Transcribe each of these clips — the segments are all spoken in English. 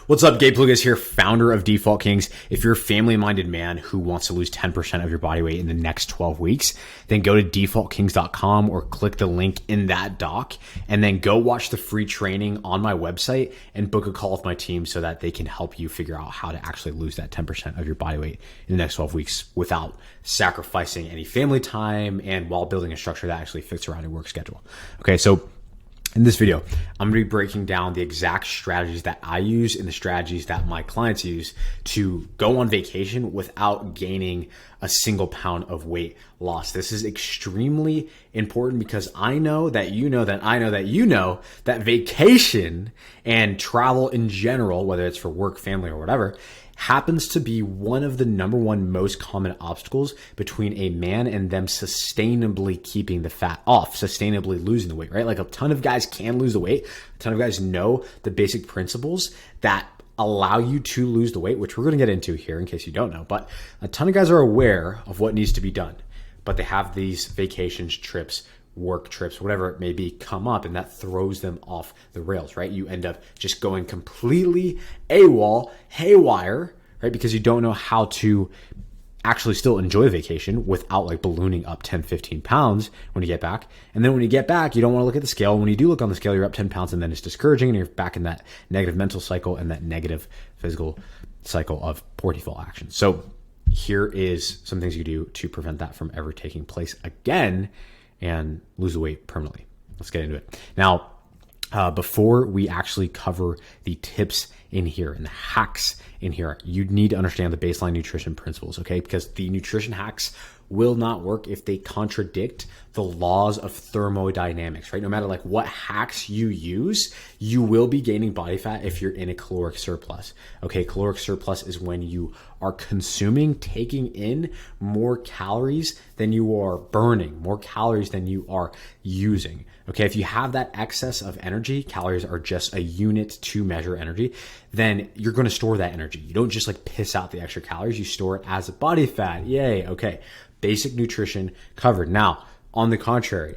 What's up? Gabe Pluguez here, founder of Default Kings. If you're a family-minded man who wants to lose 10% of your body weight in the next 12 weeks, then go to defaultkings.com or click the link in that doc and then go watch the free training on my website and book a call with my team so that they can help you figure out how to actually lose that 10% of your body weight in the next 12 weeks without sacrificing any family time and while building a structure that actually fits around your work schedule. Okay, so in this video, I'm going to be breaking down the exact strategies that I use and the strategies that my clients use to go on vacation without gaining a single pound of weight loss. This is extremely important because I know that you know that I know that you know that vacation and travel in general, whether it's for work, family, or whatever, happens to be one of the number one most common obstacles between a man and them sustainably keeping the fat off, sustainably losing the weight, right? Like a ton of guys can lose the weight. A ton of guys know the basic principles that allow you to lose the weight, which we're going to get into here in case you don't know. But a ton of guys are aware of what needs to be done, but they have these vacations, trips, work trips, whatever it may be, come up, and that throws them off the rails, right? You end up just going completely AWOL, haywire, right? Because you don't know how to actually still enjoy vacation without like ballooning up 10, 15 pounds when you get back. And then when you get back, you don't want to look at the scale. When you do look on the scale, you're up 10 pounds and then it's discouraging and you're back in that negative mental cycle and that negative physical cycle of poor default action. So here is some things you do to prevent that from ever taking place again and lose the weight permanently. Let's get into it. Now, before we actually cover the tips in here and the hacks in here, you need to understand the baseline nutrition principles, okay? Because the nutrition hacks will not work if they contradict the laws of thermodynamics, right? No matter like what hacks you use, you will be gaining body fat if you're in a caloric surplus. Okay, caloric surplus is when you are consuming, taking in more calories than you are burning, more calories than you are using. Okay, if you have that excess of energy, calories are just a unit to measure energy, then you're going to store that energy. You don't just like piss out the extra calories, you store it as body fat. Yay, okay. Basic nutrition covered. Now, on the contrary,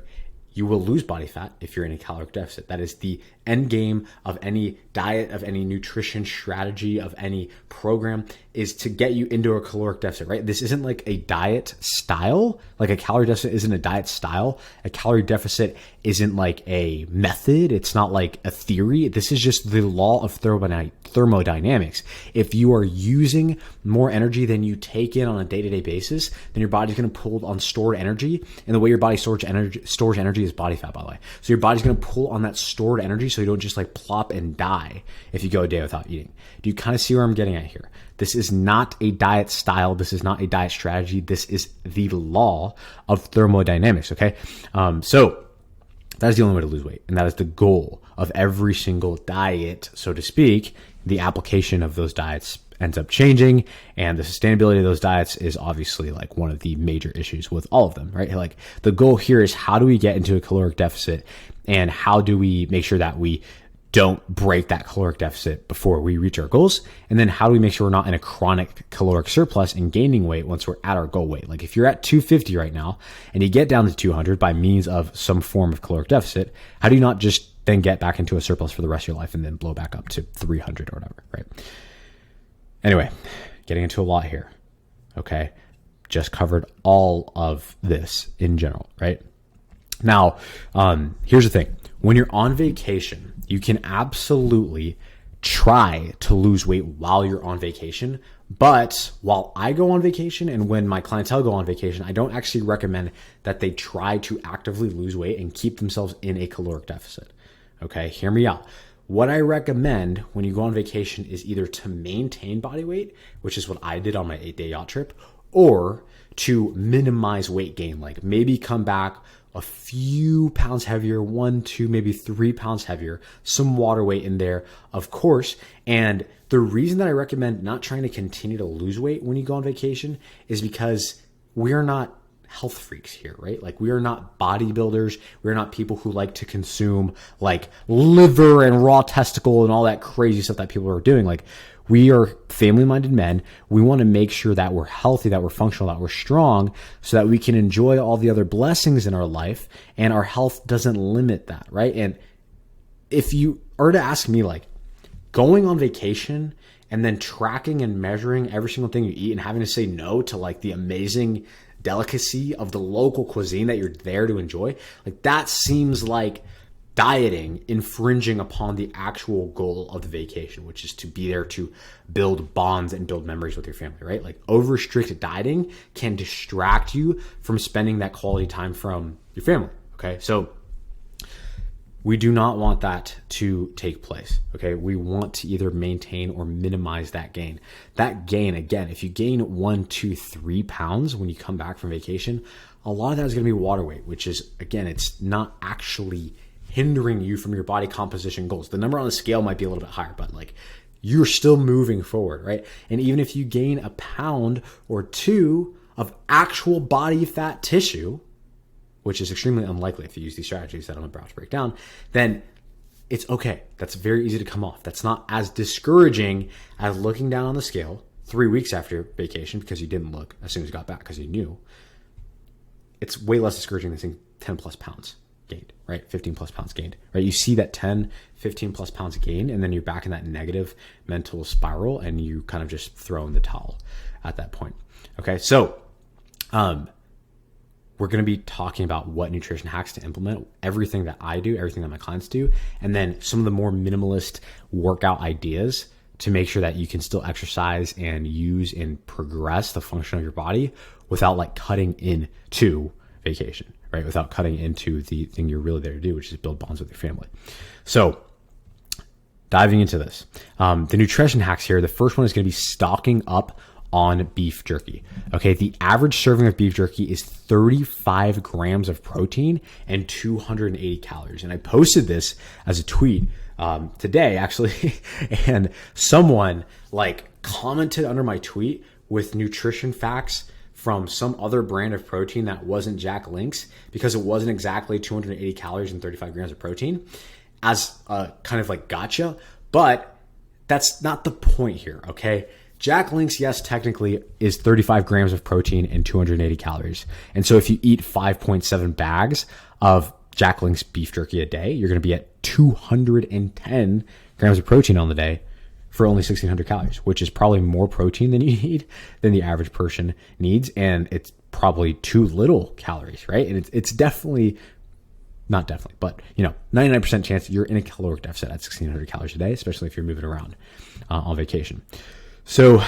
you will lose body fat if you're in a caloric deficit. That is the end game of any diet, of any nutrition strategy, of any program, is to get you into a caloric deficit, right? This isn't like a diet style. Like a calorie deficit isn't a diet style. A calorie deficit isn't like a method. It's not like a theory. This is just the law of thermodynamics. If you are using more energy than you take in on a day-to-day basis, then your body's going to pull on stored energy. And the way your body stores energy is body fat, by the way. So your body's going to pull on that stored energy so you don't just like plop and die if you go a day without eating. Do you kind of see where I'm getting at here? This is not a diet style. This is not a diet strategy. This is the law of thermodynamics, okay? So that is the only way to lose weight. And that is the goal of every single diet, so to speak. The application of those diets ends up changing, and the sustainability of those diets is obviously like one of the major issues with all of them, right? Like the goal here is how do we get into a caloric deficit and how do we make sure that we don't break that caloric deficit before we reach our goals? And then how do we make sure we're not in a chronic caloric surplus and gaining weight once we're at our goal weight? Like if you're at 250 right now and you get down to 200 by means of some form of caloric deficit, how do you not just then get back into a surplus for the rest of your life and then blow back up to 300 or whatever, right? Anyway, getting into a lot here, okay? Just covered all of this in general, right? Now, here's the thing. When you're on vacation, you can absolutely try to lose weight while you're on vacation. But while I go on vacation and when my clientele go on vacation, I don't actually recommend that they try to actively lose weight and keep themselves in a caloric deficit. Okay, hear me out. What I recommend when you go on vacation is either to maintain body weight, which is what I did on my 8-day yacht trip, or to minimize weight gain, like maybe come back a few pounds heavier, 1, 2, maybe 3 pounds heavier, some water weight in there, of course. And the reason that I recommend not trying to continue to lose weight when you go on vacation is because we're not health freaks here, right? Like we are not bodybuilders. We're not people who like to consume like liver and raw testicle and all that crazy stuff that people are doing. Like we are family-minded men. We want to make sure that we're healthy, that we're functional, that we're strong so that we can enjoy all the other blessings in our life and our health doesn't limit that, right? And if you are to ask me like, going on vacation and then tracking and measuring every single thing you eat and having to say no to like the amazing delicacy of the local cuisine that you're there to enjoy, like that seems like dieting infringing upon the actual goal of the vacation, which is to be there to build bonds and build memories with your family, right? Like over restricted dieting can distract you from spending that quality time from your family. Okay. So we do not want that to take place. Okay. We want to either maintain or minimize that gain. That gain, again, if you gain 1, 2, 3 pounds when you come back from vacation, a lot of that is going to be water weight, which is, again, it's not actually hindering you from your body composition goals. The number on the scale might be a little bit higher, but like you're still moving forward, right? And even if you gain a pound or 2 of actual body fat tissue, which is extremely unlikely if you use these strategies that I'm about to break down, then it's okay. That's very easy to come off. That's not as discouraging as looking down on the scale 3 weeks after vacation because you didn't look as soon as you got back because you knew. It's way less discouraging than saying 10 plus pounds gained, right? 15 plus pounds gained, right? You see that 10, 15 plus pounds gained, and then you're back in that negative mental spiral and you kind of just throw in the towel at that point. Okay. So, we're going to be talking about what nutrition hacks to implement, everything that I do, everything that my clients do, and then some of the more minimalist workout ideas to make sure that you can still exercise and use and progress the function of your body without like cutting into vacation, right? Without cutting into the thing you're really there to do, which is build bonds with your family. So diving into this, the nutrition hacks here, the first one is going to be stocking up on beef jerky. Okay. The average serving of beef jerky is 35 grams of protein and 280 calories. And I posted this as a tweet today actually, and someone like commented under my tweet with nutrition facts from some other brand of protein that wasn't Jack Link's because it wasn't exactly 280 calories and 35 grams of protein as a kind of like gotcha, but that's not the point here. Okay. Jack Link's, yes, technically is 35 grams of protein and 280 calories. And so if you eat 5.7 bags of Jack Link's beef jerky a day, you're going to be at 210 grams of protein on the day for only 1,600 calories, which is probably more protein than you need, than the average person needs. And it's probably too little calories, right? And it's definitely, not definitely, but 99% chance you're in a caloric deficit at 1,600 calories a day, especially if you're moving around on vacation. So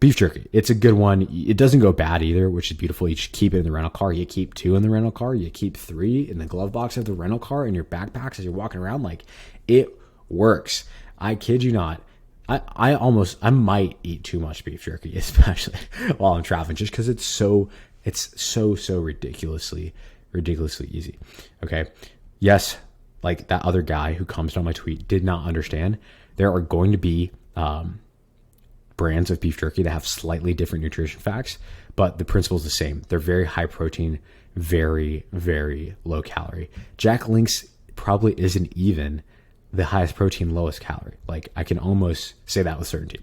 beef jerky, it's a good one. It doesn't go bad either, which is beautiful. You just keep it in the rental car. You keep 2 in the rental car. You keep 3 in the glove box of the rental car in your backpacks as you're walking around. Like it works. I kid you not. I might eat too much beef jerky, especially while I'm traveling, just because it's so ridiculously easy. Okay. Yes. Like that other guy who commented on my tweet did not understand. There are going to be, brands of beef jerky that have slightly different nutrition facts, but the principle is the same. They're very high protein, very, very low calorie. Jack Link's probably isn't even the highest protein, lowest calorie. Like I can almost say that with certainty.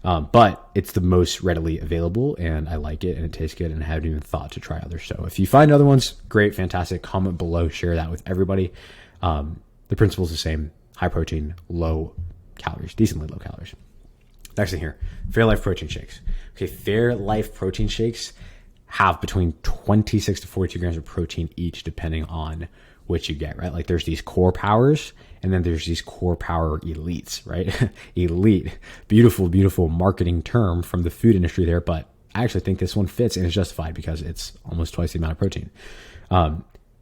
But it's the most readily available and I like it and it tastes good and I haven't even thought to try others. So if you find other ones, great, fantastic. Comment below, share that with everybody. The principle is the same. High protein, low calories, decently low calories. Next thing here, Fairlife protein shakes. Okay, Fairlife protein shakes have between 26 to 42 grams of protein each, depending on which you get, right? Like there's these core powers and then there's these core power elites, right? Elite, beautiful, beautiful marketing term from the food industry there, but I actually think this one fits and is justified because it's almost twice the amount of protein.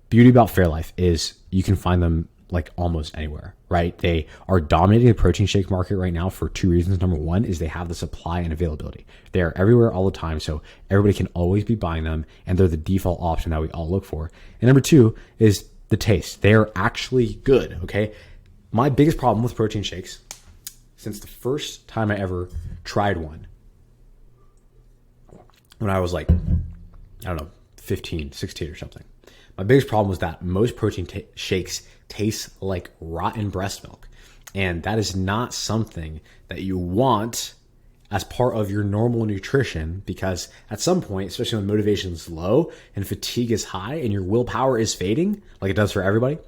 Beauty about Fairlife is you can find them like almost anywhere, right? They are dominating the protein shake market right now for 2 reasons. Number one is they have the supply and availability. They are everywhere all the time. So everybody can always be buying them and they're the default option that we all look for. And number two is the taste. They are actually good. Okay. My biggest problem with protein shakes since the first time I ever tried one, when I was like, 15, 16 or something. My biggest problem was that most protein shakes taste like rotten breast milk. And that is not something that you want as part of your normal nutrition because at some point, especially when motivation is low and fatigue is high and your willpower is fading, like it does for everybody,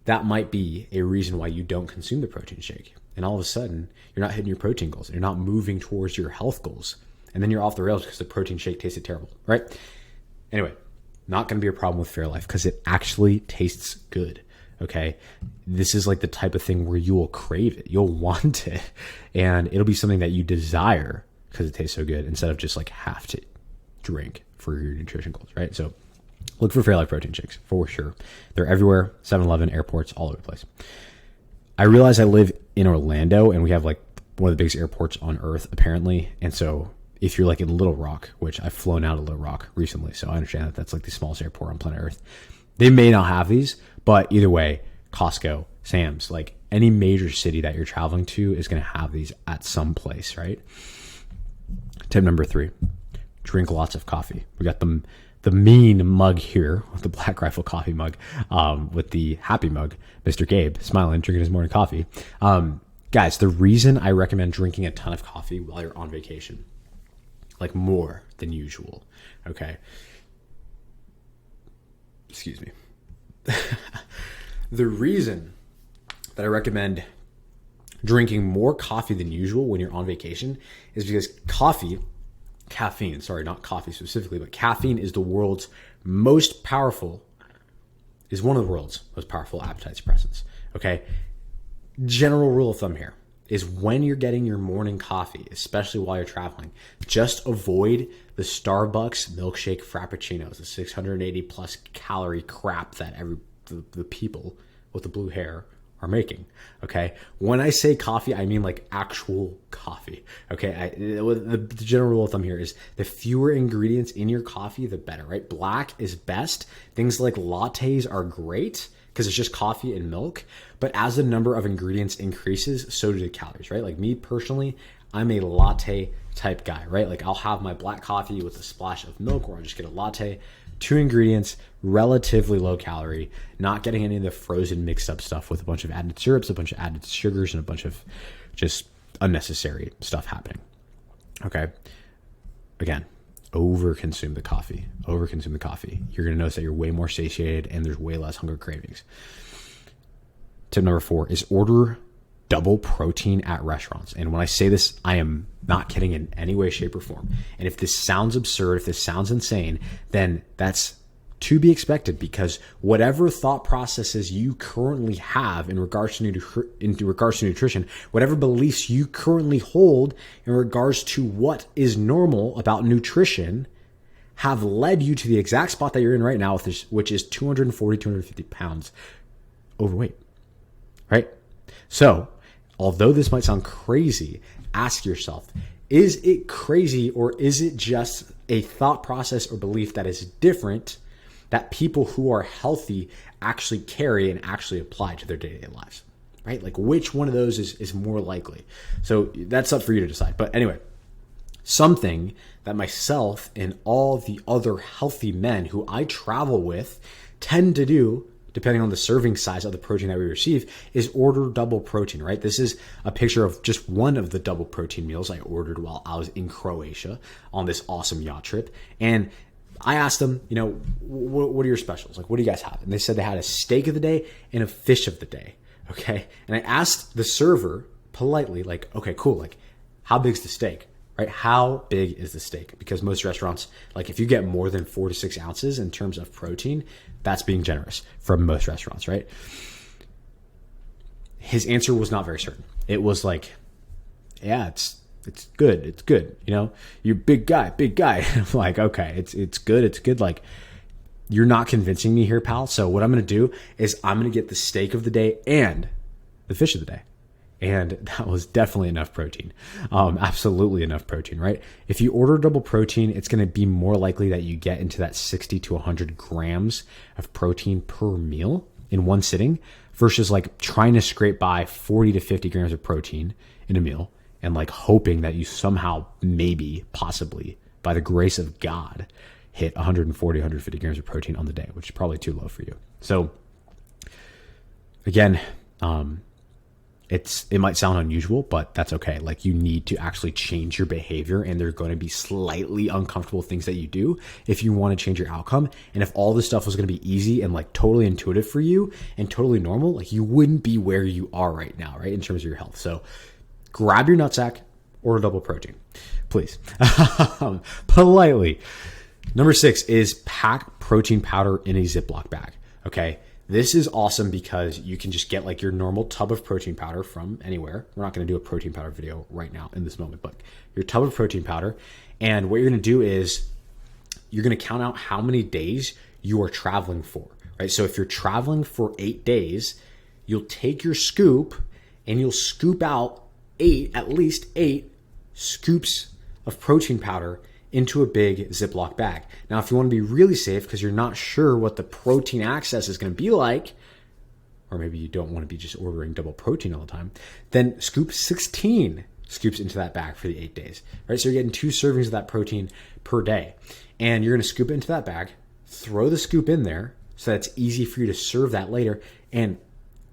that might be a reason why you don't consume the protein shake. And all of a sudden, you're not hitting your protein goals. You're not moving towards your health goals. And then you're off the rails because the protein shake tasted terrible, right? Anyway, not going to be a problem with Fairlife because it actually tastes good, okay? This is like the type of thing where you will crave it. You'll want it. And it'll be something that you desire because it tastes so good instead of just like have to drink for your nutrition goals, right? So look for Fairlife protein shakes for sure. They're everywhere, 7-Eleven, airports, all over the place. I realize I live in Orlando and we have like one of the biggest airports on earth apparently. And so if you're like in Little Rock, which I've flown out of Little Rock recently, so I understand that that's like the smallest airport on planet Earth. They may not have these, but either way, Costco, Sam's, like any major city that you're traveling to is going to have these at some place, right? Tip number 3, drink lots of coffee. We got the mean mug here with the Black Rifle coffee mug, with the happy mug, Mr. Gabe smiling, drinking his morning coffee. Guys, the reason I recommend drinking a ton of coffee while you're on vacation, like more than usual, okay? Excuse me. The reason that I recommend drinking more coffee than usual when you're on vacation is because caffeine, sorry, not coffee specifically, but caffeine is one of the world's most powerful appetite suppressants, okay? General rule of thumb here is when you're getting your morning coffee, especially while you're traveling, just avoid the Starbucks milkshake frappuccinos, the 680 plus calorie crap that the people with the blue hair are making, okay? When I say coffee, I mean like actual coffee, okay? The general rule of thumb here is the fewer ingredients in your coffee, the better, right? Black is best. Things like lattes are great because it's just coffee and milk. But as the number of ingredients increases, so do the calories, right? Like me personally, I'm a latte type guy, right? Like I'll have my black coffee with a splash of milk, or I'll just get a latte, 2 ingredients, relatively low calorie, not getting any of the frozen mixed up stuff with a bunch of added syrups, a bunch of added sugars, and a bunch of just unnecessary stuff happening. Okay. Again, overconsume the coffee. You're going to notice that you're way more satiated and there's way less hunger cravings. Tip number 4 is order double protein at restaurants. And when I say this, I am not kidding in any way, shape, or form. And if this sounds absurd, if this sounds insane, then that's to be expected, because whatever thought processes you currently have in regards to nutrition, whatever beliefs you currently hold in regards to what is normal about nutrition, have led you to the exact spot that you're in right now, which is 240, 250 pounds overweight, right? So, although this might sound crazy, ask yourself, is it crazy, or is it just a thought process or belief that is different that people who are healthy actually carry and actually apply to their day-to-day lives, right? Like which one of those is more likely? So that's up for you to decide. But anyway, something that myself and all the other healthy men who I travel with tend to do, depending on the serving size of the protein that we receive, is order double protein, right? This is a picture of just one of the double protein meals I ordered while I was in Croatia on this awesome yacht trip. And I asked them, what are your specials? Like, what do you guys have? And they said they had a steak of the day and a fish of the day. Okay. And I asked the server politely, like, okay, cool. Like, how big's the steak, right? How big is the steak? Because most restaurants, like if you get more than 4 to 6 ounces in terms of protein, that's being generous from most restaurants, right? His answer was not very certain. It was like, yeah, it's good. You're big guy. I'm like, okay, it's good. Like, you're not convincing me here, pal. So what I'm going to do is I'm going to get the steak of the day and the fish of the day. And that was definitely enough protein. Absolutely enough protein, right? If you order double protein, it's going to be more likely that you get into that 60 to 100 grams of protein per meal in one sitting versus like trying to scrape by 40 to 50 grams of protein in a meal and like hoping that you somehow, maybe, possibly, by the grace of God, hit 140, 150 grams of protein on the day, which is probably too low for you. So again, it might sound unusual, but that's okay. Like, you need to actually change your behavior, and there are going to be slightly uncomfortable things that you do if you want to change your outcome. And if all this stuff was going to be easy and like totally intuitive for you and totally normal, like, you wouldn't be where you are right now, right? In terms of your health. So grab your nutsack, order double protein, please. Politely. Number 6 is pack protein powder in a Ziploc bag. Okay. This is awesome because you can just get like your normal tub of protein powder from anywhere. We're not going to do a protein powder video right now in this moment, but your tub of protein powder. And what you're going to do is you're going to count out how many days you are traveling for, right? So if you're traveling for 8 days, you'll take your scoop and you'll scoop out at least 8 scoops of protein powder into a big Ziploc bag. Now, if you want to be really safe because you're not sure what the protein access is going to be like, or maybe you don't want to be just ordering double protein all the time, then scoop 16 scoops into that bag for the 8 days, right? So you're getting 2 servings of that protein per day. And you're going to scoop it into that bag, throw the scoop in there so that it's easy for you to serve that later, and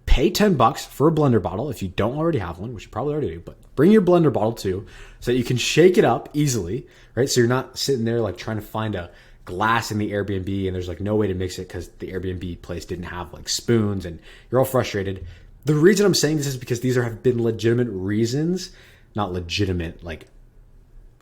pay $10 for a blender bottle if you don't already have one, which you probably already do, but bring your blender bottle too so that you can shake it up easily, right? So you're not sitting there like trying to find a glass in the Airbnb and there's like no way to mix it because the Airbnb place didn't have like spoons and you're all frustrated. The reason I'm saying this is because these have been legitimate reasons, not legitimate like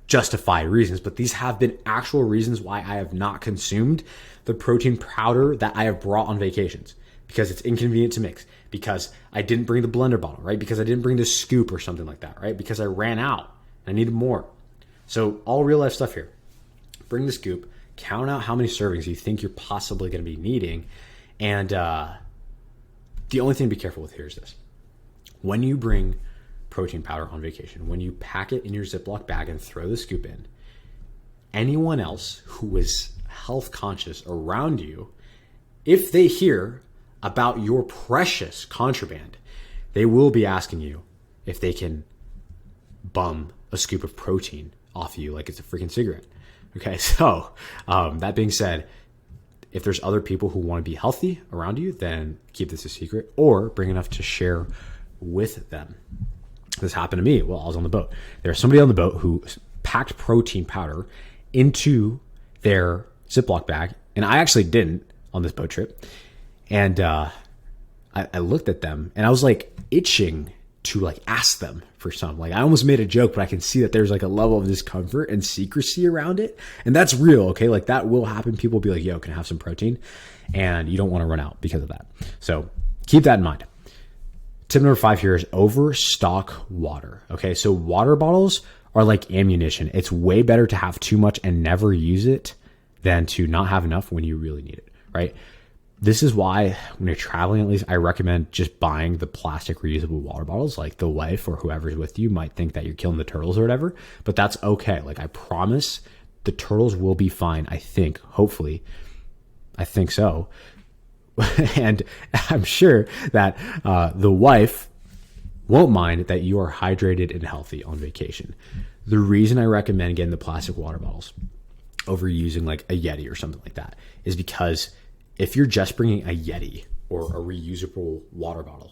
justified reasons, but these have been actual reasons why I have not consumed the protein powder that I have brought on vacations. Because it's inconvenient to mix, because I didn't bring the blender bottle, right? Because I didn't bring the scoop or something like that, right? Because I ran out and I needed more. So all real life stuff here. Bring the scoop, count out how many servings you think you're possibly going to be needing. And the only thing to be careful with here is this. When you bring protein powder on vacation, when you pack it in your Ziploc bag and throw the scoop in, anyone else who is health conscious around you, if they hear about your precious contraband, they will be asking you if they can bum a scoop of protein off you like it's a freaking cigarette. Okay, so that being said, if there's other people who want to be healthy around you, then keep this a secret or bring enough to share with them. This happened to me while I was on the boat. There's somebody on the boat who packed protein powder into their Ziploc bag, and I actually didn't on this boat trip. And I looked at them and I was like itching to like ask them for some. Like, I almost made a joke, but I can see that there's like a level of discomfort and secrecy around it. And that's real, okay? Like, that will happen. People will be like, yo, can I have some protein? And you don't want to run out because of that. So keep that in mind. Tip number 5 here is overstock water. Okay, so water bottles are like ammunition. It's way better to have too much and never use it than to not have enough when you really need it, right? This is why when you're traveling, at least, I recommend just buying the plastic reusable water bottles. Like, the wife or whoever's with you might think that you're killing the turtles or whatever, but that's okay. Like, I promise the turtles will be fine. I think, hopefully, I think so. And I'm sure that the wife won't mind that you are hydrated and healthy on vacation. The reason I recommend getting the plastic water bottles over using like a Yeti or something like that is because if you're just bringing a Yeti or a reusable water bottle,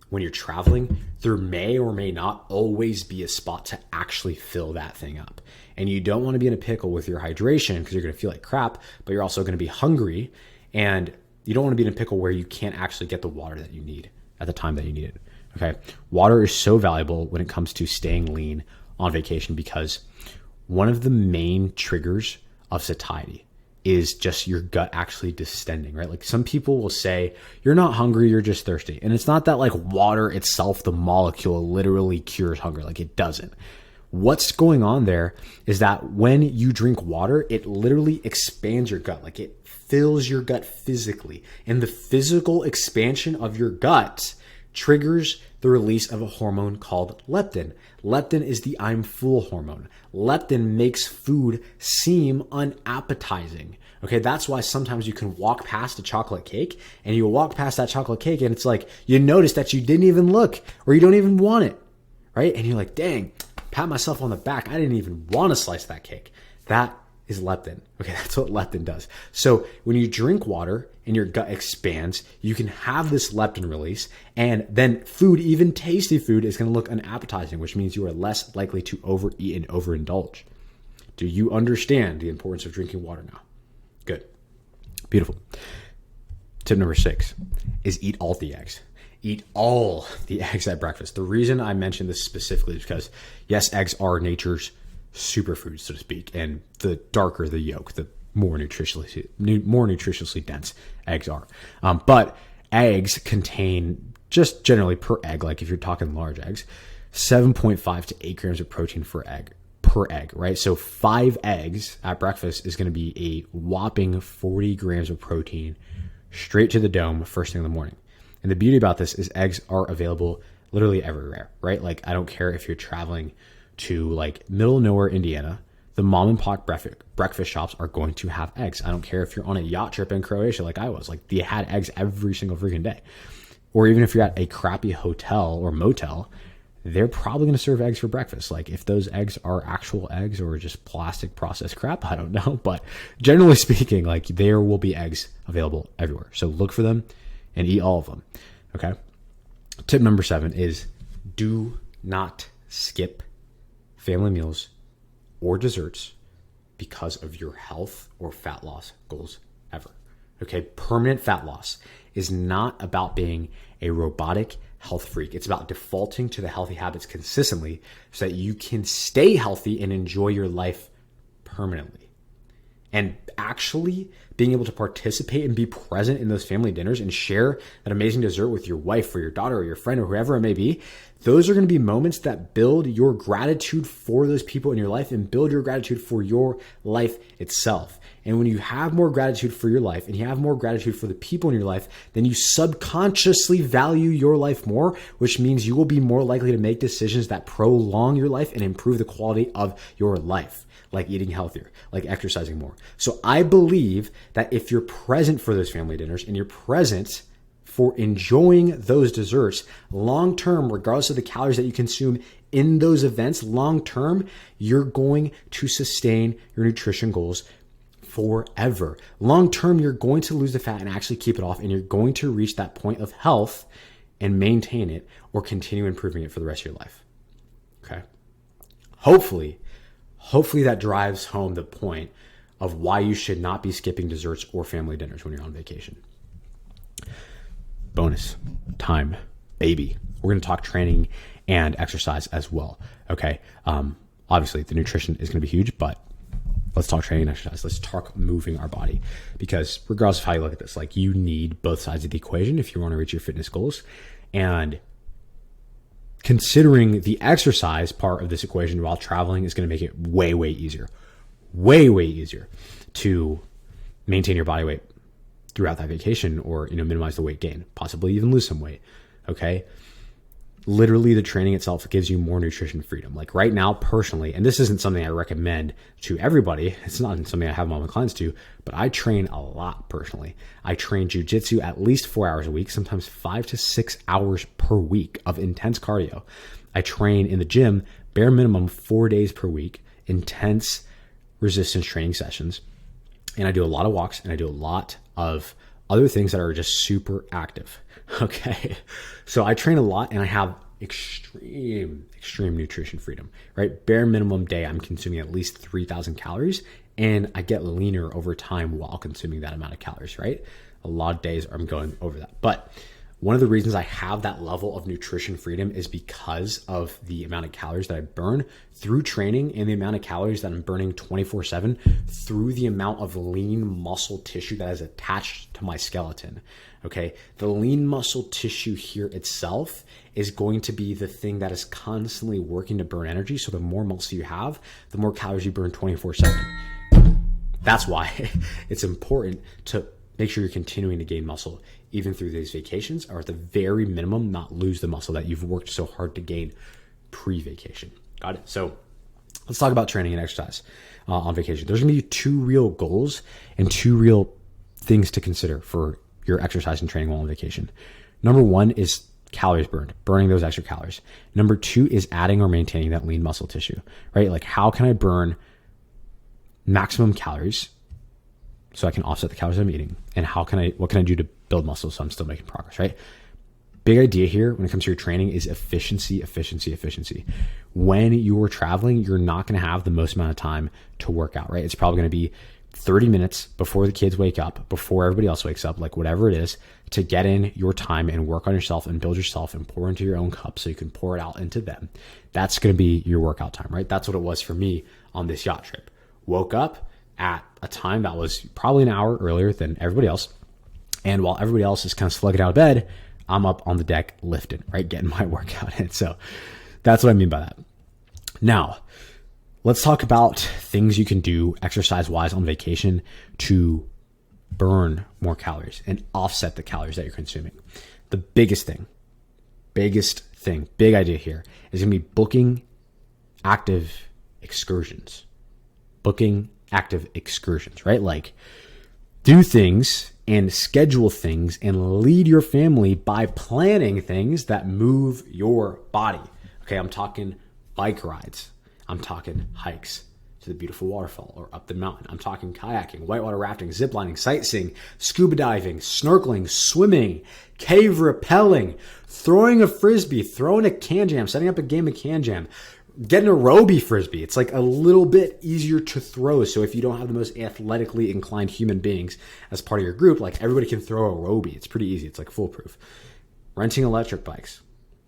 when you're traveling, there may or may not always be a spot to actually fill that thing up. And you don't want to be in a pickle with your hydration because you're going to feel like crap, but you're also going to be hungry. And you don't want to be in a pickle where you can't actually get the water that you need at the time that you need it. Okay. Water is so valuable when it comes to staying lean on vacation because one of the main triggers of satiety is just your gut actually distending, right? Like, some people will say, you're not hungry, you're just thirsty. And it's not that like water itself, the molecule, literally cures hunger. Like, it doesn't. What's going on there is that when you drink water, it literally expands your gut. Like, it fills your gut physically. And the physical expansion of your gut triggers the release of a hormone called leptin. Leptin is the I'm full hormone. Leptin makes food seem unappetizing. Okay, that's why sometimes you can walk past a chocolate cake and you walk past that chocolate cake and it's like you notice that you didn't even look or you don't even want it, right? And you're like, dang, pat myself on the back. I didn't even want to slice that cake. That is leptin. Okay, that's what leptin does. So when you drink water and your gut expands, you can have this leptin release, and then food, even tasty food, is going to look unappetizing, which means you are less likely to overeat and overindulge. Do you understand the importance of drinking water now? Good. Beautiful. Tip number 6 is eat all the eggs. Eat all the eggs at breakfast. The reason I mentioned this specifically is because, yes, eggs are nature's superfoods, so to speak, and the darker the yolk, the more nutritionally dense eggs are. But eggs contain, just generally per egg, like if you're talking large eggs, 7.5 to 8 grams of protein per egg, right? So 5 eggs at breakfast is going to be a whopping 40 grams of protein straight to the dome first thing in the morning. And the beauty about this is eggs are available literally everywhere, right? Like, I don't care if you're traveling to like middle of nowhere, Indiana, the mom and pop breakfast shops are going to have eggs. I don't care if you're on a yacht trip in Croatia like I was, like they had eggs every single freaking day. Or even if you're at a crappy hotel or motel, they're probably going to serve eggs for breakfast. Like, if those eggs are actual eggs or just plastic processed crap, I don't know. But generally speaking, like, there will be eggs available everywhere. So look for them and eat all of them. Okay. Tip number 7 is do not skip family meals or desserts because of your health or fat loss goals ever. Okay. Permanent fat loss is not about being a robotic health freak. It's about defaulting to the healthy habits consistently so that you can stay healthy and enjoy your life permanently. And actually being able to participate and be present in those family dinners and share that amazing dessert with your wife or your daughter or your friend or whoever it may be, those are going to be moments that build your gratitude for those people in your life and build your gratitude for your life itself. And when you have more gratitude for your life and you have more gratitude for the people in your life, then you subconsciously value your life more, which means you will be more likely to make decisions that prolong your life and improve the quality of your life, like eating healthier, like exercising more. So I believe that if you're present for those family dinners and you're present for enjoying those desserts long term, regardless of the calories that you consume in those events, long term, you're going to sustain your nutrition goals forever. Long term, you're going to lose the fat and actually keep it off, and you're going to reach that point of health and maintain it or continue improving it for the rest of your life. Okay. Hopefully that drives home the point of why you should not be skipping desserts or family dinners when you're on vacation. Bonus time, baby. We're going to talk training and exercise as well. Okay. Obviously the nutrition is going to be huge, but let's talk training and exercise. Let's talk moving our body, because regardless of how you look at this, like, you need both sides of the equation if you want to reach your fitness goals. And considering the exercise part of this equation while traveling is going to make it way easier to maintain your body weight throughout that vacation, or, minimize the weight gain, possibly even lose some weight. Okay. Literally, the training itself gives you more nutrition freedom. Like right now, personally, and this isn't something I recommend to everybody. It's not something I have all my clients do, but I train a lot personally. I train jujitsu at least 4 hours a week, sometimes 5 to 6 hours per week of intense cardio. I train in the gym, bare minimum 4 days per week, intense resistance training sessions. And I do a lot of walks, and I do a lot of other things that are just super active. Okay. So I train a lot, and I have extreme nutrition freedom, right? Bare minimum day, I'm consuming at least 3,000 calories, and I get leaner over time while consuming that amount of calories, right? A lot of days I'm going over that. But one of the reasons I have that level of nutrition freedom is because of the amount of calories that I burn through training, and the amount of calories that I'm burning 24/7 through the amount of lean muscle tissue that is attached to my skeleton. Okay. The lean muscle tissue here itself is going to be the thing that is constantly working to burn energy. So the more muscle you have, the more calories you burn 24/7. That's why it's important to make sure you're continuing to gain muscle even through these vacations, or at the very minimum, not lose the muscle that you've worked so hard to gain pre-vacation. Got it? So let's talk about training and exercise on vacation. There's going to be 2 real goals and 2 real things to consider for your exercise and training while on vacation. Number 1 is calories burned, burning those extra calories. Number 2 is adding or maintaining that lean muscle tissue, right? Like, how can I burn maximum calories so I can offset the calories I'm eating, and what can I do to build muscle so I'm still making progress, right? Big idea here when it comes to your training is efficiency, efficiency, efficiency. When you're traveling, you're not going to have the most amount of time to work out, right? It's probably going to be 30 minutes before the kids wake up, before everybody else wakes up, like whatever it is, to get in your time and work on yourself and build yourself and pour into your own cup so you can pour it out into them. That's going to be your workout time, right? That's what it was for me on this yacht trip. Woke up at a time that was probably an hour earlier than everybody else. And while everybody else is kind of slugging out of bed, I'm up on the deck lifting, right? Getting my workout in. So that's what I mean by that. Now, let's talk about things you can do exercise-wise on vacation to burn more calories and offset the calories that you're consuming. The big idea here is going to be booking active excursions. Right? Like, do things and schedule things and lead your family by planning things that move your body. Okay, I'm talking bike rides. I'm talking hikes to the beautiful waterfall or up the mountain. I'm talking kayaking, whitewater rafting, ziplining, sightseeing, scuba diving, snorkeling, swimming, cave rappelling, throwing a frisbee, throwing a can jam, setting up a game of can jam, getting a Roby frisbee. It's like a little bit easier to throw. So if you don't have the most athletically inclined human beings as part of your group, like everybody can throw a Roby. It's pretty easy. It's like foolproof. Renting electric bikes.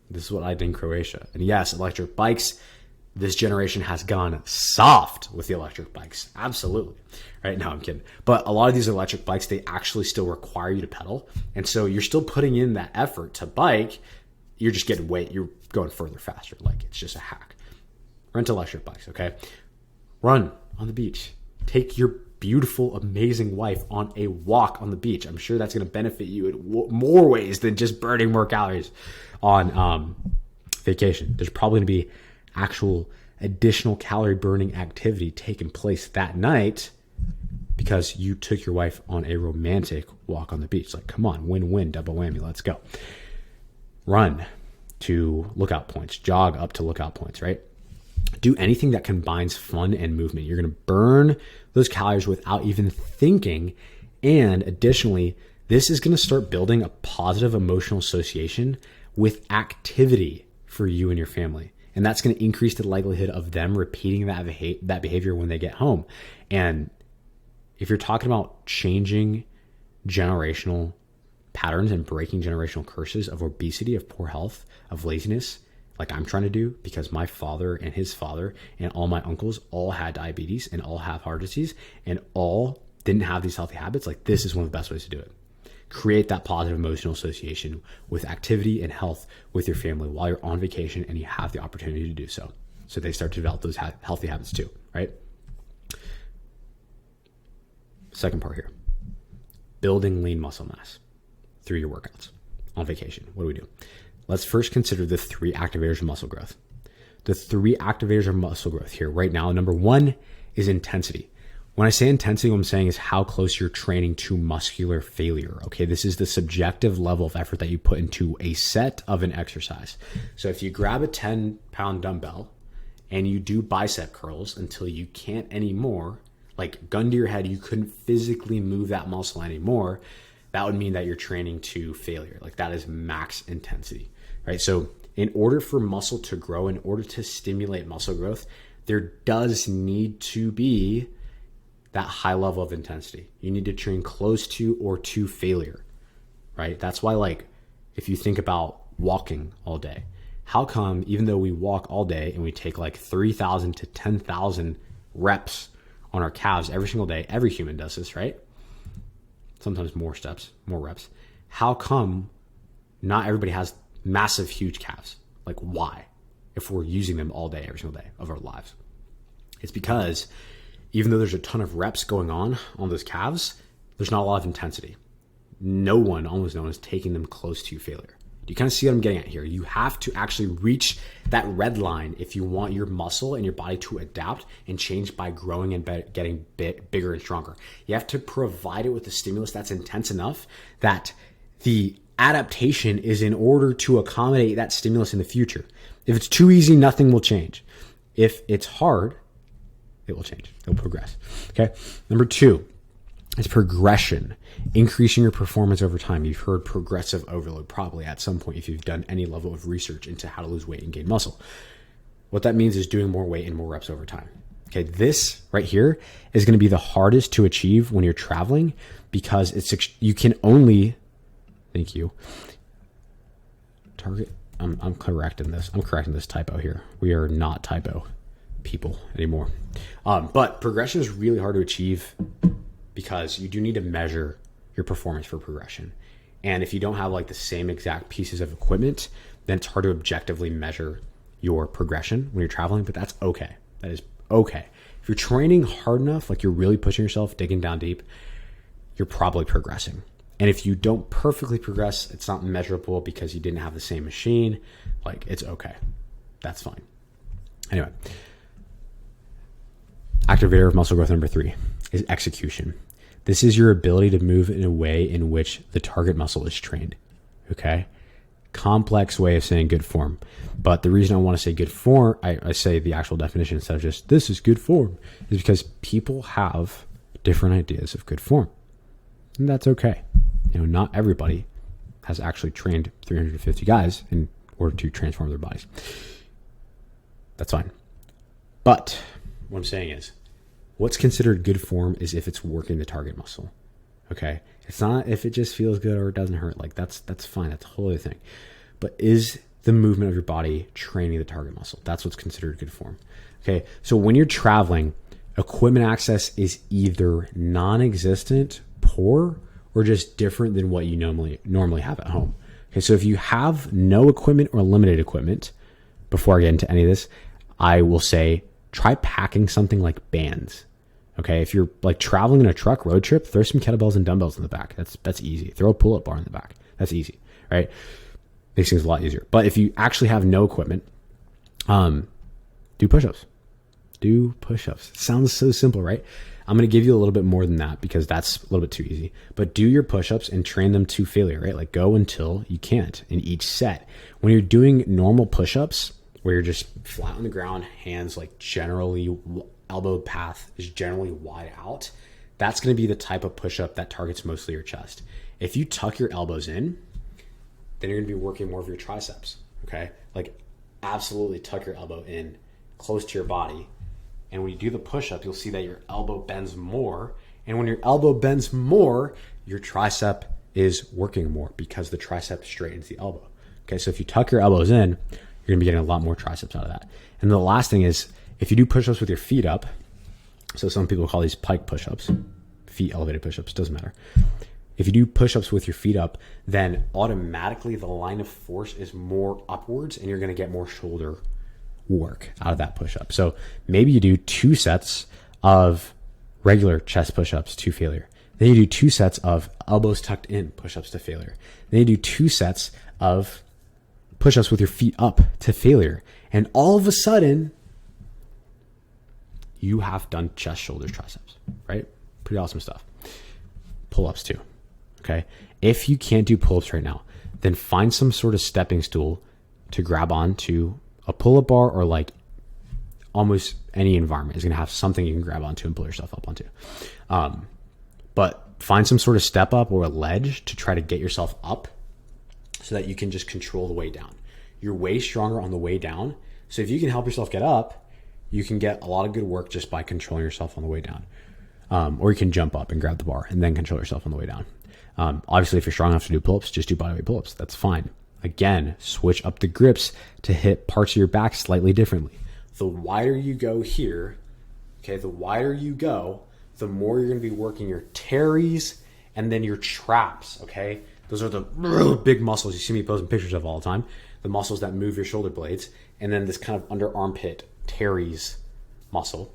This is what I did in Croatia. And yes, electric bikes, this generation has gone soft with the electric bikes. Absolutely. Right? No, I'm kidding. But a lot of these electric bikes, they actually still require you to pedal. And so you're still putting in that effort to bike. You're just you're going further faster. Like, it's just a hack. Rent electric bikes, okay? Run on the beach. Take your beautiful, amazing wife on a walk on the beach. I'm sure that's going to benefit you in more ways than just burning more calories on vacation. There's probably going to be actual additional calorie burning activity taking place that night because you took your wife on a romantic walk on the beach. Like, come on, win-win, double whammy, let's go. Run to lookout points, jog up to lookout points, right? Do anything that combines fun and movement. You're going to burn those calories without even thinking. And additionally, this is going to start building a positive emotional association with activity for you and your family. And that's going to increase the likelihood of them repeating that behavior when they get home. And if you're talking about changing generational patterns and breaking generational curses of obesity, of poor health, of laziness, like I'm trying to do, because my father and his father and all my uncles all had diabetes and all have heart disease and all didn't have these healthy habits. Like, this is one of the best ways to do it. Create that positive emotional association with activity and health with your family while you're on vacation and you have the opportunity to do so. So they start to develop those healthy habits too, right? Second part here, building lean muscle mass through your workouts on vacation. What do we do? Let's first consider the 3 activators of muscle growth. The 3 activators of muscle growth here right now. Number 1 is intensity. When I say intensity, what I'm saying is how close you're training to muscular failure. Okay, this is the subjective level of effort that you put into a set of an exercise. So if you grab a 10-pound dumbbell and you do bicep curls until you can't anymore, like gun to your head, you couldn't physically move that muscle anymore, that would mean that you're training to failure. Like, that is max intensity, right? So in order for muscle to grow, in order to stimulate muscle growth, there does need to be that high level of intensity. You need to train close to or to failure, right? That's why, like, if you think about walking all day, how come even though we walk all day and we take like 3,000 to 10,000 reps on our calves every single day, every human does this, right? Sometimes more steps, more reps. How come not everybody has massive, huge calves? Like, why? If we're using them all day, every single day of our lives. It's because even though there's a ton of reps going on those calves, there's not a lot of intensity. No one, almost no one, is taking them close to failure. Do you kind of see what I'm getting at here? You have to actually reach that red line if you want your muscle and your body to adapt and change by growing and getting bigger and stronger. You have to provide it with a stimulus that's intense enough that the adaptation is in order to accommodate that stimulus in the future. If it's too easy, nothing will change. If it's hard, It will change. It will progress. Okay. Number 2 is progression, increasing your performance over time. You've heard progressive overload probably at some point if you've done any level of research into how to lose weight and gain muscle. What that means is doing more weight and more reps over time. Okay, this right here is going to be the hardest to achieve when you're traveling because you can only, thank you, target. I'm correcting this. I'm correcting this typo here. We are not typo people anymore. But progression is really hard to achieve because you do need to measure your performance for progression. And if you don't have like the same exact pieces of equipment, then it's hard to objectively measure your progression when you're traveling, but that's okay. That is okay. If you're training hard enough, like you're really pushing yourself, digging down deep, you're probably progressing. And if you don't perfectly progress, it's not measurable because you didn't have the same machine. Like, it's okay. That's fine. Anyway, activator of muscle growth number 3 is execution. This is your ability to move in a way in which the target muscle is trained. Okay? Complex way of saying good form. But the reason I want to say good form, I say the actual definition instead of just this is good form, is because people have different ideas of good form. And that's okay. You know, not everybody has actually trained 350 guys in order to transform their bodies. That's fine. But what I'm saying is, what's considered good form is if it's working the target muscle. Okay? It's not if it just feels good or it doesn't hurt. Like that's fine. That's a whole other thing. But is the movement of your body training the target muscle? That's what's considered good form. Okay? So when you're traveling, equipment access is either non-existent, poor, or just different than what you normally have at home. Okay, so if you have no equipment or limited equipment, before I get into any of this, I will say try packing something like bands. Okay, if you're like traveling in a truck road trip, throw some kettlebells and dumbbells in the back. That's easy. Throw a pull-up bar in the back. That's easy, right? Makes things a lot easier. But if you actually have no equipment, do push-ups. Do push-ups. It sounds so simple, right? I'm going to give you a little bit more than that because that's a little bit too easy. But do your push-ups and train them to failure, right? Like go until you can't in each set. When you're doing normal push-ups, where you're just flat on the ground, hands like generally, elbow path is generally wide out, that's going to be the type of push-up that targets mostly your chest. If you tuck your elbows in, then you're going to be working more of your triceps, okay? Like absolutely tuck your elbow in close to your body. And when you do the push-up, you'll see that your elbow bends more. And when your elbow bends more, your tricep is working more because the tricep straightens the elbow. Okay, so if you tuck your elbows in, you're going to be getting a lot more triceps out of that. And the last thing is, if you do push-ups with your feet up, so some people call these pike push-ups, feet elevated push-ups, doesn't matter. If you do push-ups with your feet up, then automatically the line of force is more upwards and you're going to get more shoulder work out of that push-up. So maybe you do 2 sets of regular chest push-ups to failure. Then you do 2 sets of elbows tucked in push-ups to failure. Then you do 2 sets of push-ups with your feet up to failure. And all of a sudden, you have done chest, shoulders, triceps, right? Pretty awesome stuff. Pull-ups too, okay? If you can't do pull-ups right now, then find some sort of stepping stool to grab on to. A pull-up bar or like almost any environment is going to have something you can grab onto and pull yourself up onto. But find some sort of step up or a ledge to try to get yourself up so that you can just control the way down. You're way stronger on the way down. So if you can help yourself get up, you can get a lot of good work just by controlling yourself on the way down. Or you can jump up and grab the bar and then control yourself on the way down. Obviously, if you're strong enough to do pull-ups, just do bodyweight pull-ups. That's fine. Again, switch up the grips to hit parts of your back slightly differently. The wider you go here, okay, the wider you go, the more you're going to be working your teres and then your traps, okay? Those are the really big muscles you see me posting pictures of all the time, the muscles that move your shoulder blades, and then this kind of under armpit teres muscle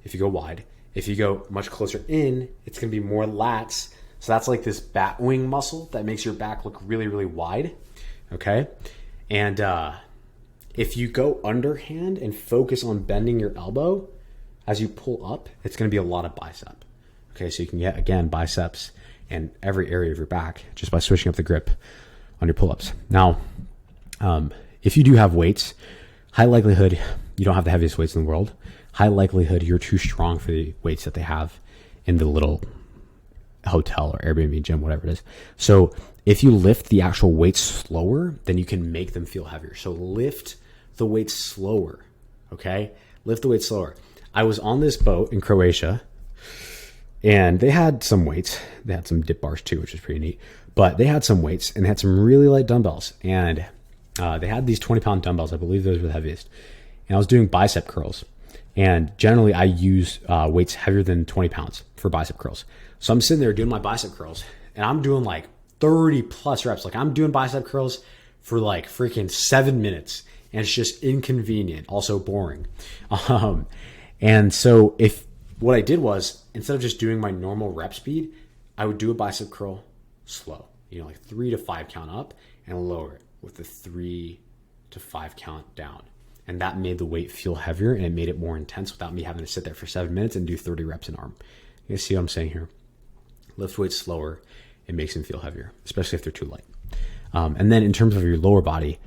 if you go wide. If you go much closer in, it's going to be more lats. So that's like this bat wing muscle that makes your back look really, really wide. Okay. And if you go underhand and focus on bending your elbow as you pull up, it's going to be a lot of bicep. Okay. So you can get, again, biceps in every area of your back just by switching up the grip on your pull-ups. Now, if you do have weights, high likelihood you don't have the heaviest weights in the world, high likelihood you're too strong for the weights that they have in the little hotel or Airbnb gym, whatever it is. So if you lift the actual weights slower, then you can make them feel heavier. So lift the weights slower, okay? Lift the weights slower. I was on this boat in Croatia, and they had some weights. They had some dip bars too, which is pretty neat. But they had some weights, and they had some really light dumbbells. And they had these 20-pound dumbbells. I believe those were the heaviest. And I was doing bicep curls. And generally, I use weights heavier than 20 pounds for bicep curls. So I'm sitting there doing my bicep curls, and I'm doing like 30 plus reps. Like I'm doing bicep curls for like freaking 7 minutes, and it's just inconvenient, also boring. And so what I did was, instead of just doing my normal rep speed, I would do a bicep curl slow, like 3 to 5 count up and lower it with the 3 to 5 count down. And that made the weight feel heavier, and it made it more intense without me having to sit there for 7 minutes and do 30 reps an arm. You guys see what I'm saying here? Lift weights slower. It makes them feel heavier, especially if they're too light. And then in terms of your lower body,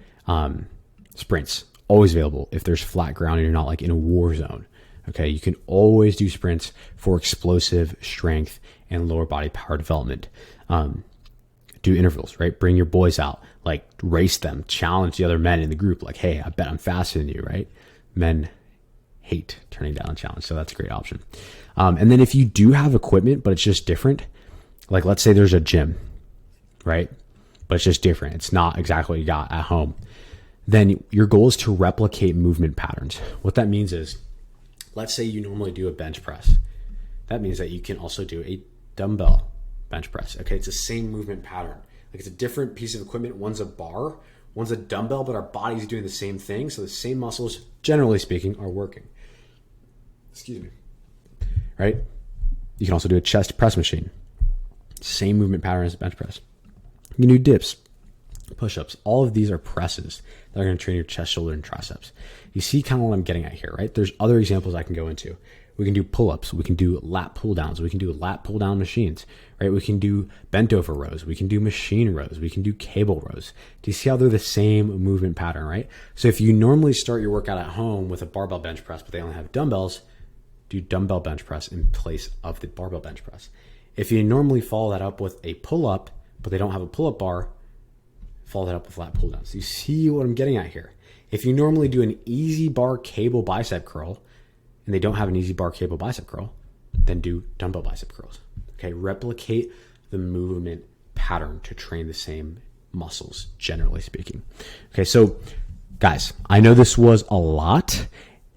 sprints, always available if there's flat ground and you're not like in a war zone. Okay, you can always do sprints for explosive strength and lower body power development. Do intervals, right? Bring your boys out, like race them, challenge the other men in the group. Like, hey, I bet I'm faster than you, right? Men hate turning down a challenge, so that's a great option. And then if you do have equipment, but it's just different, like let's say there's a gym, right? But it's just different. It's not exactly what you got at home. Then your goal is to replicate movement patterns. What that means is, let's say you normally do a bench press. That means that you can also do a dumbbell bench press. Okay, it's the same movement pattern. Like it's a different piece of equipment. One's a bar, one's a dumbbell, but our body's doing the same thing. So the same muscles, generally speaking, are working. Excuse me. Right? You can also do a chest press machine. Same movement pattern as a bench press. You can do dips, push-ups. All of these are presses that are going to train your chest, shoulder, and triceps. You see kind of what I'm getting at here, right? There's other examples I can go into. We can do pull-ups. We can do lat pull-downs. We can do lat pull-down machines, right? We can do bent over rows. We can do machine rows. We can do cable rows. Do you see how they're the same movement pattern, right? So if you normally start your workout at home with a barbell bench press, but they only have dumbbells, do dumbbell bench press in place of the barbell bench press. If you normally follow that up with a pull-up, but they don't have a pull-up bar, follow that up with lat pull-downs. So you see what I'm getting at here. If you normally do an easy bar cable bicep curl, and they don't have an easy bar cable bicep curl, then do dumbbell bicep curls. Okay, replicate the movement pattern to train the same muscles, generally speaking. Okay, so guys, I know this was a lot,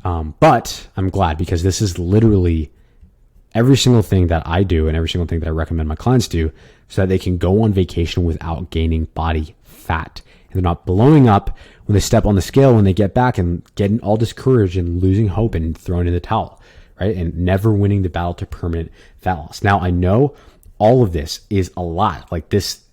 but I'm glad, because this is literally every single thing that I do and every single thing that I recommend my clients do, so that they can go on vacation without gaining body fat. And they're not blowing up when they step on the scale, when they get back and getting all discouraged and losing hope and throwing in the towel, right? And never winning the battle to permanent fat loss. Now, I know all of this is a lot. Like this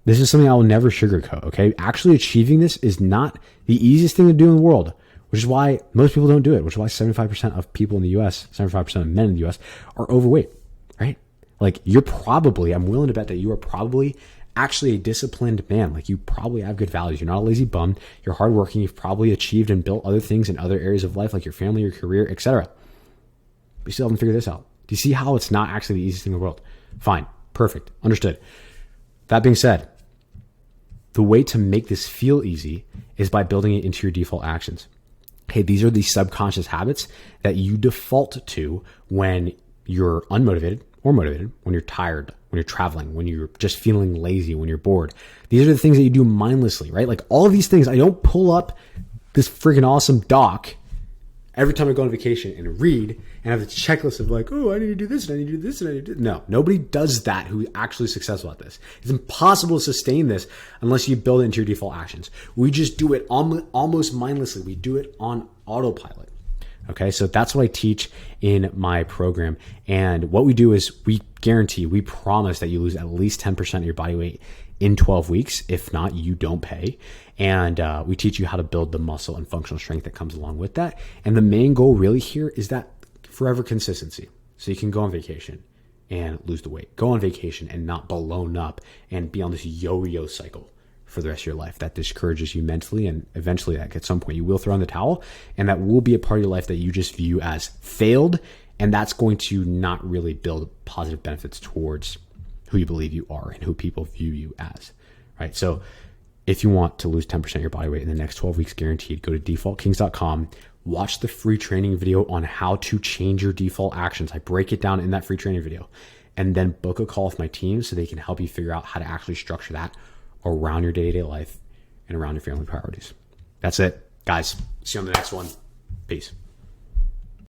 is something I will never sugarcoat, okay? Actually achieving this is not the easiest thing to do in the world, which is why most people don't do it, which is why 75% of people in the US, 75% of men in the US are overweight, right? Like I'm willing to bet that you are probably actually a disciplined man. Like you probably have good values. You're not a lazy bum. You're hardworking. You've probably achieved and built other things in other areas of life, like your family, your career, etc. But you still haven't figured this out. Do you see how it's not actually the easiest thing in the world? Fine. Perfect. Understood. That being said, the way to make this feel easy is by building it into your default actions. Hey, these are the subconscious habits that you default to when you're unmotivated or motivated, when you're tired, when you're traveling, when you're just feeling lazy, when you're bored. These are the things that you do mindlessly, right? Like all of these things, I don't pull up this freaking awesome doc every time I go on vacation and read and have this checklist of like, oh, I need to do this and I need to do this and I need to do this. No, nobody does that who's actually successful at this. It's impossible to sustain this unless you build it into your default actions. We just do it almost mindlessly. We do it on autopilot. Okay, so that's what I teach in my program. And what we do is we promise that you lose at least 10% of your body weight in 12 weeks. If not, you don't pay. And we teach you how to build the muscle and functional strength that comes along with that. And the main goal really here is that forever consistency. So you can go on vacation and lose the weight. Go on vacation and not blown up and be on this yo-yo cycle for the rest of your life. That discourages you mentally, and eventually at some point you will throw in the towel, and that will be a part of your life that you just view as failed, and that's going to not really build positive benefits towards who you believe you are and who people view you as, right? So if you want to lose 10% of your body weight in the next 12 weeks guaranteed, go to defaultkings.com, watch the free training video on how to change your default actions. I break it down in that free training video, and then book a call with my team so they can help you figure out how to actually structure that around your day-to-day life and around your family priorities. That's it, guys. See you on the next one. Peace.